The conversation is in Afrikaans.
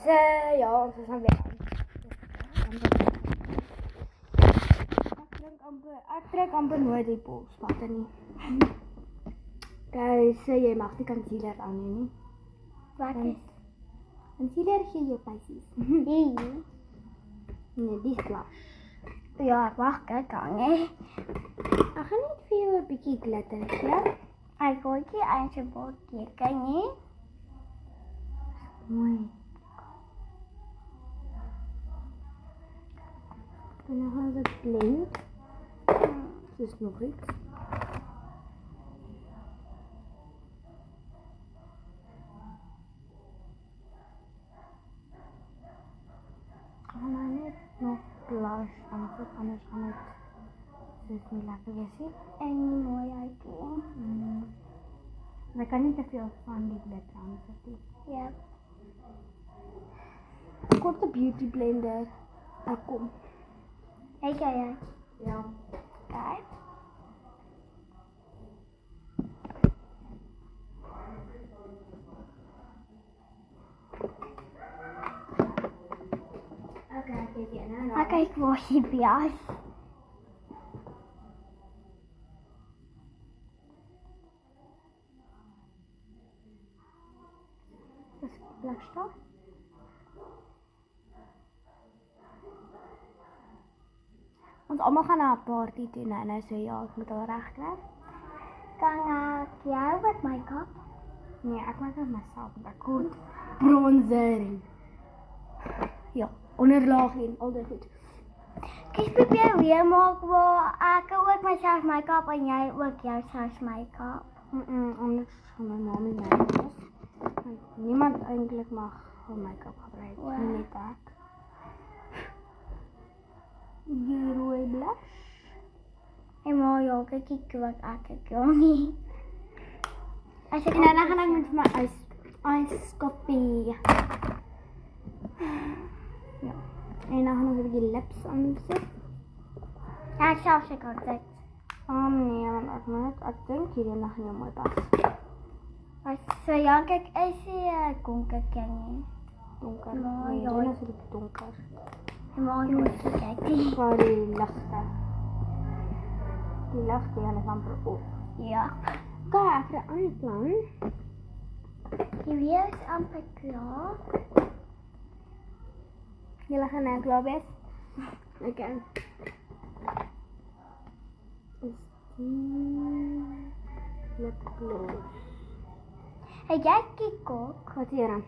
So ja, ons is dan weer aan. Ek trek amper nooit die polspatte nie. Okay, so jy mag die concealer aan nie. Wat is? Concealer gee jy pysies. Die? Nee, die is blush. Ja, ek mag kyk aan, hè. Ek gaan net vir jou 'n bietjie glitter gee. Ek wil nie eintlik bord teken nie. Mooi. En dan gaan we blend. Dus nog iets. Gaan nou net nog blush aansit, anders gaan het dus niet lekker wees nie. En nie mooi uit nie. Ek kan nie te veel van die glitter aansit nie. Ja. Korte beauty blender. Kom. Hey, jy. Ja. Kyk. Okay, ek gee nou. Ek kyk waar jy bias. Dis blush daar. Ons almal gaan na 'n party toe nou, so ja, ek moet al reg kry. Kan ek jou met make-up? Nee, ek maak dit myself met 'n kort bronzer. Ja, onderlaag en al dit goed. Ek probeer weer maak waar ek ook myself make-up en jy ook jouself make-up. Anders gaan my ma my was. Niemand eintlik mag make-up gebruik, Wow. net ek. Die rooi blush. En maar ja, kyk ook ek nie. As ek En dan gaan ek met my ys koffie. Ja. En dan gaan ons 'n bietjie lips aansit. ek self se kan dit. Nee, want ek dink hierdie nog nie mooi pas. As so ja, kyk is jy kom kyk nie. Donker. Maar Nee, ja. dit is 'n bietjie donker. En maar jy moet kyk nie. Vir die ligte. Die ligte is amper op. Ja. Okay, ek het 'n ander plan. Die weer is amper klaar. Julle gaan nou klaar wees. Okay. Is die lipgloss. Hey, jy kyk ook. Wat hier aan?